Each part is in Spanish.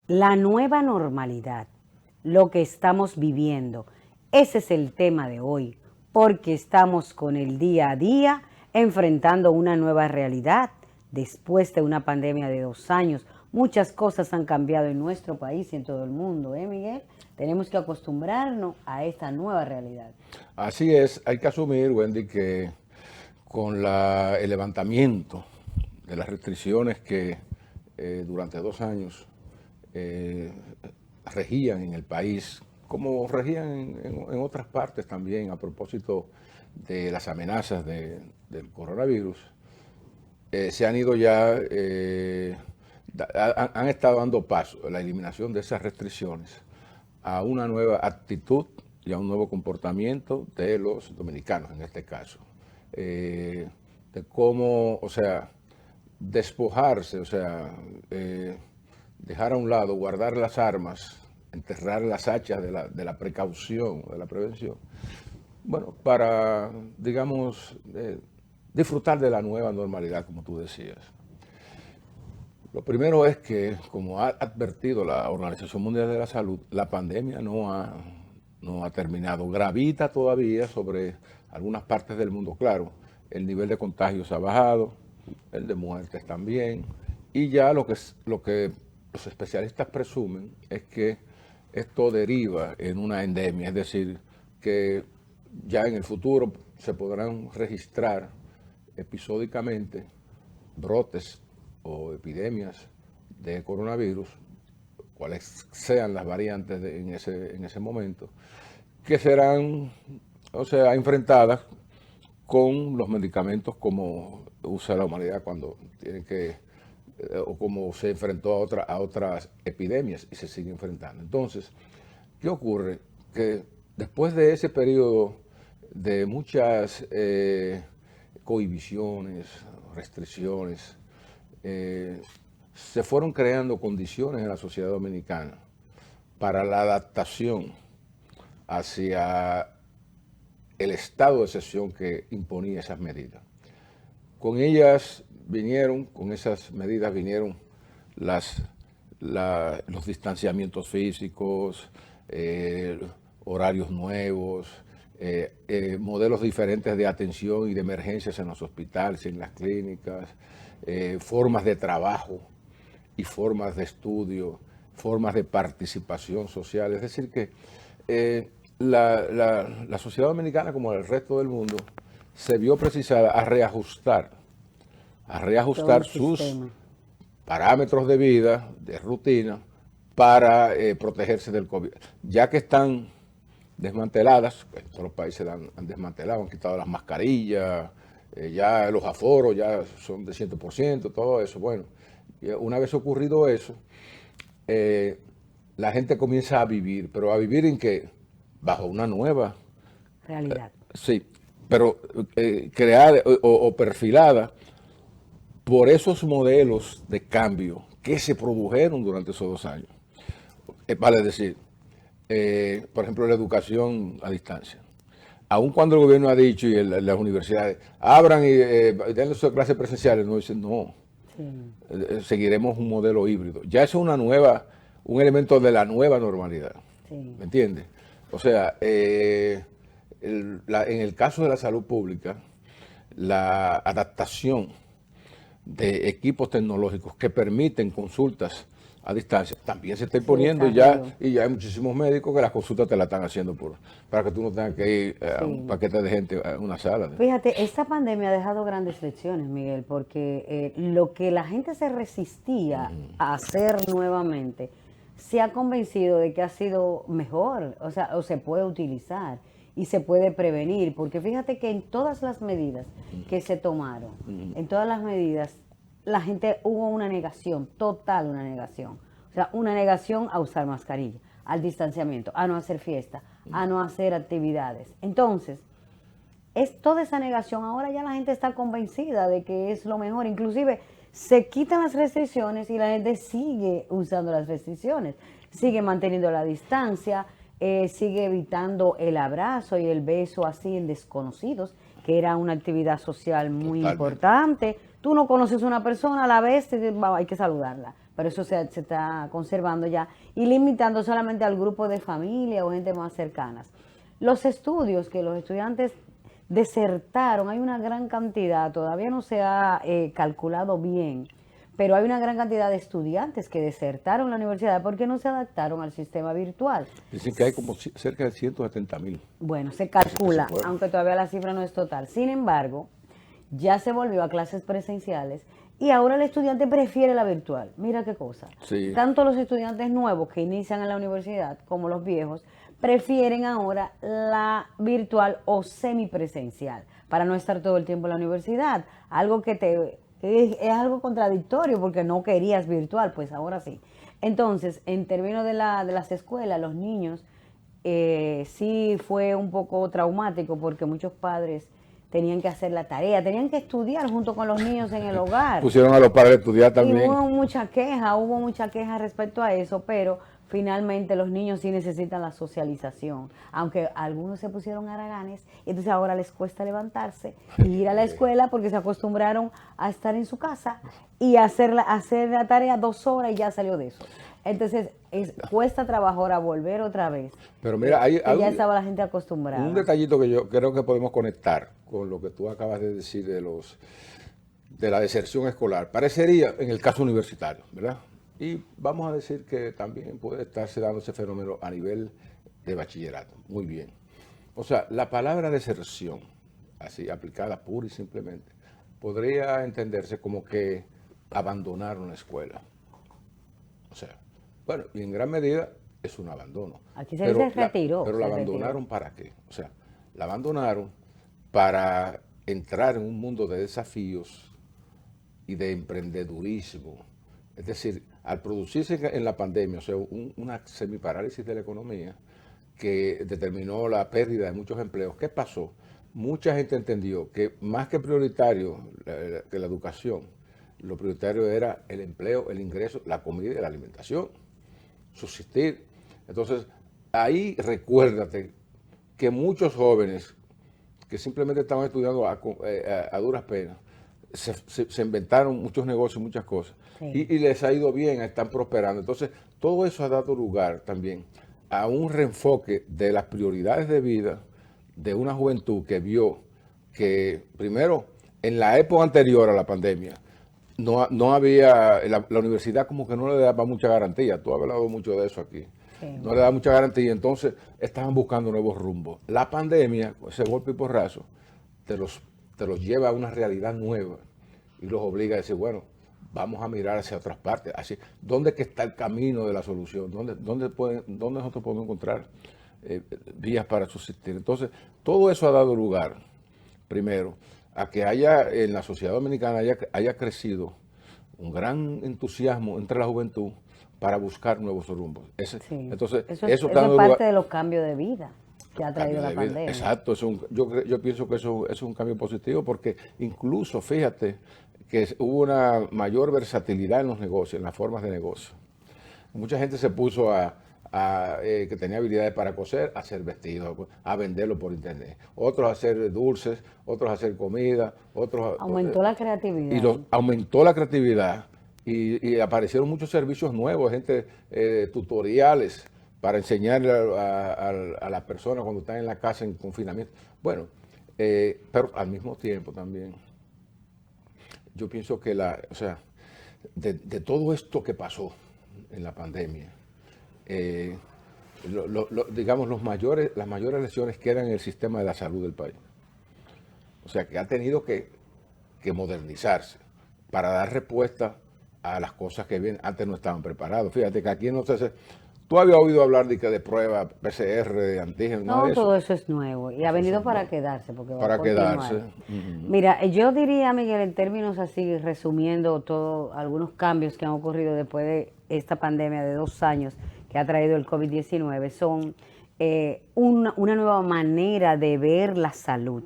La nueva normalidad, lo que estamos viviendo, ese es el tema de hoy, porque estamos con el día a día enfrentando una nueva realidad. Después de una pandemia de 2 años, muchas cosas han cambiado en nuestro país y en todo el mundo, ¿eh, Miguel? Tenemos que acostumbrarnos a esta nueva realidad. Así es, hay que asumir, Wendy, que con el levantamiento de las restricciones que durante 2 años eh, regían en el país, como regían en otras partes también a propósito de las amenazas del coronavirus, se han ido ya, han estado dando paso a la eliminación de esas restricciones a una nueva actitud y a un nuevo comportamiento de los dominicanos en este caso. De cómo, o sea, despojarse, o sea, dejar a un lado, guardar las armas, enterrar las hachas de la precaución, de la prevención, bueno, para, digamos, disfrutar de la nueva normalidad, como tú decías. Lo primero es que, como ha advertido la Organización Mundial de la Salud, la pandemia no ha terminado. Gravita todavía sobre algunas partes del mundo. Claro, el nivel de contagios ha bajado, el de muertes también, y ya lo que los especialistas presumen es que esto deriva en una endemia, es decir, que ya en el futuro se podrán registrar episódicamente brotes o epidemias de coronavirus, cuales sean las variantes en ese momento, que serán, o sea, enfrentadas con los medicamentos como usa la humanidad cuando tiene que, o como se enfrentó a otras epidemias y se sigue enfrentando. Entonces, ¿qué ocurre? Que después de ese periodo de muchas cohibiciones, restricciones, se fueron creando condiciones en la sociedad dominicana para la adaptación hacia el estado de excepción que imponía esas medidas. Con esas medidas vinieron los distanciamientos físicos, horarios nuevos, modelos diferentes de atención y de emergencias en los hospitales, en las clínicas, formas de trabajo y formas de estudio, formas de participación social. Es decir, que la sociedad dominicana, como el resto del mundo, se vio precisada a Todo el reajustar sus sistema. parámetros de vida, de rutina, para protegerse del COVID. Ya que están desmanteladas, pues, todos los países han desmantelado, han quitado las mascarillas, ya los aforos ya son de 100%, todo eso. Bueno, una vez ocurrido eso, eh, la gente comienza a vivir, pero ¿a vivir en qué? Bajo una nueva, Realidad. sí, pero creada o perfilada por esos modelos de cambio que se produjeron durante esos 2 años. Vale decir, por ejemplo, la educación a distancia. Aun cuando el gobierno ha dicho y las universidades abran y den sus clases presenciales, no dicen no, Sí. seguiremos un modelo híbrido. Ya eso es un elemento de la nueva normalidad. Sí. ¿Me entiendes? O sea, en el caso de la salud pública, la adaptación de equipos tecnológicos que permiten consultas a distancia también se está Se imponiendo desarrolló. y ya hay muchísimos médicos que las consultas te la están haciendo para que tú no tengas que ir a un Sí. paquete de gente a una sala. Fíjate, esta pandemia ha dejado grandes lecciones, Miguel, porque lo que la gente se resistía a hacer nuevamente, se ha convencido de que ha sido mejor, o sea, o se puede utilizar y se puede prevenir, porque fíjate que en todas las medidas que se tomaron, en todas las medidas, la gente hubo una negación, total una negación. O sea, una negación a usar mascarilla, al distanciamiento, a no hacer fiesta, a no hacer actividades. Entonces, es toda esa negación. Ahora ya la gente está convencida de que es lo mejor. Inclusive se quitan las restricciones y la gente sigue usando las restricciones. Sigue manteniendo la distancia, sigue evitando el abrazo y el beso así en desconocidos, que era una actividad social muy Totalmente. importante. Tú no conoces a una persona, la ves, hay que saludarla. pero eso se está conservando ya y limitando solamente al grupo de familia o gente más cercanas. Los estudios que los estudiantes desertaron, hay una gran cantidad, todavía no se ha calculado bien, pero hay una gran cantidad de estudiantes que desertaron la universidad porque no se adaptaron al sistema virtual. Dicen que hay como cerca de 170.000. Bueno, se calcula, aunque todavía la cifra no es total. Sin embargo, ya se volvió a clases presenciales y ahora el estudiante prefiere la virtual. Mira qué cosa. Sí. Tanto los estudiantes nuevos que inician en la universidad como los viejos prefieren ahora la virtual o semipresencial para no estar todo el tiempo en la universidad. Algo que es algo contradictorio porque no querías virtual, pues ahora sí. Entonces, en términos de las escuelas, los niños sí fue un poco traumático porque muchos padres tenían que hacer la tarea, tenían que estudiar junto con los niños en el hogar. Pusieron a los padres a estudiar también. Y hubo mucha queja respecto a eso, pero finalmente los niños sí necesitan la socialización, aunque algunos se pusieron haraganes, y entonces ahora les cuesta levantarse y ir a la escuela porque se acostumbraron a estar en su casa y hacer la tarea 2 horas y ya salió de eso. Entonces cuesta trabajo ahora volver otra vez. Pero mira, ya estaba la gente acostumbrada. Un detallito que yo creo que podemos conectar con lo que tú acabas de decir de la deserción escolar. Parecería en el caso universitario, ¿verdad? Y vamos a decir que también puede estarse dando ese fenómeno a nivel de bachillerato. Muy bien. O sea, la palabra deserción, así aplicada pura y simplemente, podría entenderse como que abandonaron la escuela. O sea, bueno, y en gran medida es un abandono. Aquí se retiró. Pero la abandonaron ¿para qué? O sea, la abandonaron para entrar en un mundo de desafíos y de emprendedurismo. Es decir, al producirse en la pandemia, o sea, una semiparálisis de la economía que determinó la pérdida de muchos empleos, ¿qué pasó? Mucha gente entendió que más que prioritario que la educación, lo prioritario era el empleo, el ingreso, la comida y la alimentación, subsistir. Entonces, ahí recuérdate que muchos jóvenes que simplemente estaban estudiando a duras penas, se inventaron muchos negocios, muchas cosas, sí. y les ha ido bien, están prosperando. Entonces, todo eso ha dado lugar también a un reenfoque de las prioridades de vida de una juventud que vio que, primero, en la época anterior a la pandemia, no había, la universidad como que no le daba mucha garantía. Tú has hablado mucho de eso aquí. Sí. No le daba mucha garantía, entonces estaban buscando nuevos rumbos. La pandemia, ese golpe y porrazo, te los lleva a una realidad nueva y los obliga a decir, bueno, vamos a mirar hacia otras partes. Así, ¿dónde que está el camino de la solución? ¿Dónde nosotros podemos encontrar vías para subsistir? Entonces, todo eso ha dado lugar, primero, a que haya en la sociedad dominicana haya crecido un gran entusiasmo entre la juventud para buscar nuevos rumbos. Entonces, eso es parte de los cambios de vida que ha traído la pandemia. Exacto, yo pienso que eso es un cambio positivo porque incluso, fíjate, que hubo una mayor versatilidad en los negocios, en las formas de negocio. Mucha gente se puso que tenía habilidades para coser, a hacer vestidos, a venderlo por internet. Otros a hacer dulces, otros a hacer comida, otros... Aumentó la creatividad. Aumentó la creatividad y aparecieron muchos servicios nuevos, tutoriales para enseñarle a las personas cuando están en la casa en confinamiento. Bueno, pero al mismo tiempo también, yo pienso que de todo esto que pasó en la pandemia, digamos, las mayores lesiones quedan en el sistema de la salud del país. O sea, que ha tenido que modernizarse para dar respuesta a las cosas que vienen. Antes no estaban preparados. Fíjate que aquí no se hace... ¿Tú habías oído hablar de prueba PCR, de antígenos? No, todo eso es nuevo y ha venido para quedarse. Porque para quedarse. Mira, yo diría, Miguel, en términos así, resumiendo algunos cambios que han ocurrido después de esta pandemia de 2 años que ha traído el COVID-19, son una nueva manera de ver la salud.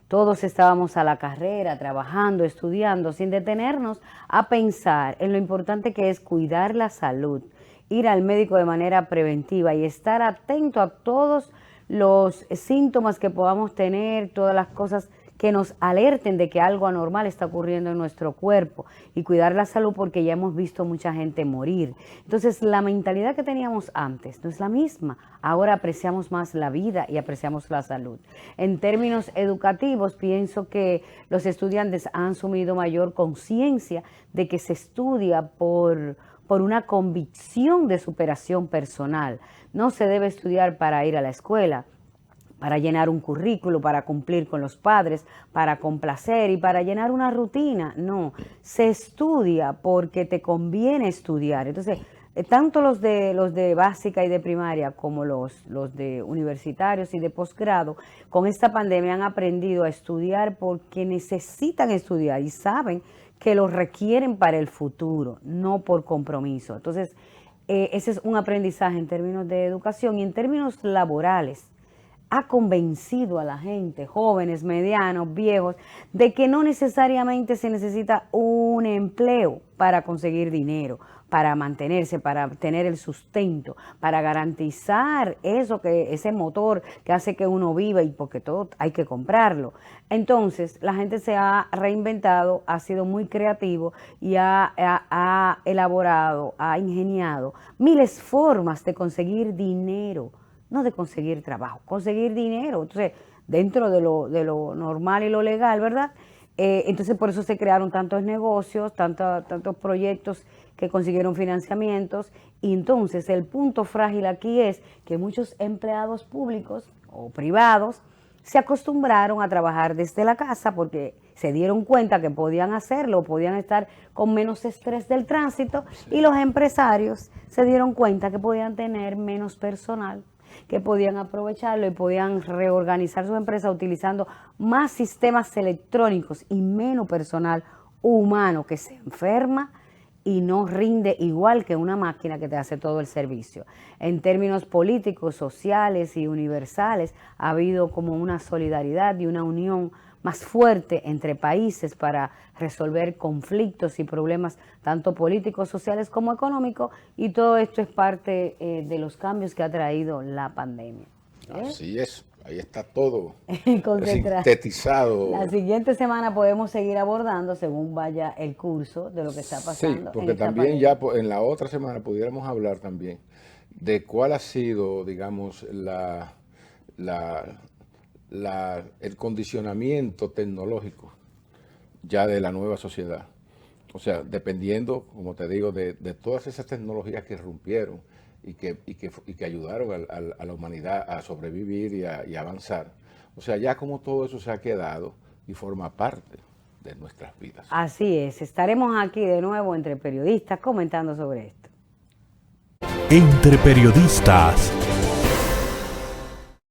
Todos estábamos a la carrera, trabajando, estudiando, sin detenernos a pensar en lo importante que es cuidar la salud, ir al médico de manera preventiva y estar atento a todos los síntomas que podamos tener, todas las cosas que nos alerten de que algo anormal está ocurriendo en nuestro cuerpo y cuidar la salud porque ya hemos visto mucha gente morir. Entonces, la mentalidad que teníamos antes no es la misma. Ahora apreciamos más la vida y apreciamos la salud. En términos educativos, pienso que los estudiantes han asumido mayor conciencia de que se estudia por una convicción de superación personal. No se debe estudiar para ir a la escuela, para llenar un currículo, para cumplir con los padres, para complacer y para llenar una rutina. No, se estudia porque te conviene estudiar. Entonces, tanto los de básica y de primaria como los de universitarios y de posgrado, con esta pandemia han aprendido a estudiar porque necesitan estudiar y saben que lo requieren para el futuro, no por compromiso. Entonces, ese es un aprendizaje en términos de educación y en términos laborales. Ha convencido a la gente, jóvenes, medianos, viejos, de que no necesariamente se necesita un empleo para conseguir dinero, para mantenerse, para tener el sustento, para garantizar ese motor que hace que uno viva y porque todo hay que comprarlo. Entonces, la gente se ha reinventado, ha sido muy creativo y ha elaborado, ha ingeniado miles de formas de conseguir dinero. No de conseguir trabajo, conseguir dinero. Entonces, dentro de lo normal y lo legal, ¿verdad? Entonces, por eso se crearon tantos negocios, tantos proyectos que consiguieron financiamientos. Y entonces, el punto frágil aquí es que muchos empleados públicos o privados se acostumbraron a trabajar desde la casa porque se dieron cuenta que podían hacerlo, podían estar con menos estrés del tránsito, y los empresarios se dieron cuenta que podían tener menos personal, que podían aprovecharlo y podían reorganizar su empresa utilizando más sistemas electrónicos y menos personal humano que se enferma y no rinde igual que una máquina que te hace todo el servicio. En términos políticos, sociales y universales, ha habido como una solidaridad y una unión más fuerte entre países para resolver conflictos y problemas tanto políticos, sociales como económicos, y todo esto es parte de los cambios que ha traído la pandemia. Así es, ahí está todo Concentrado. sintetizado. La siguiente semana podemos seguir abordando según vaya el curso de lo que está pasando. Sí, porque también ya en la otra semana pudiéramos hablar también de cuál ha sido, digamos, el condicionamiento tecnológico ya de la nueva sociedad. O sea, dependiendo, como te digo, de todas esas tecnologías que irrumpieron y que ayudaron a la humanidad a sobrevivir y a avanzar. O sea, ya como todo eso se ha quedado y forma parte de nuestras vidas. Así es, estaremos aquí de nuevo entre periodistas comentando sobre esto. Entre periodistas.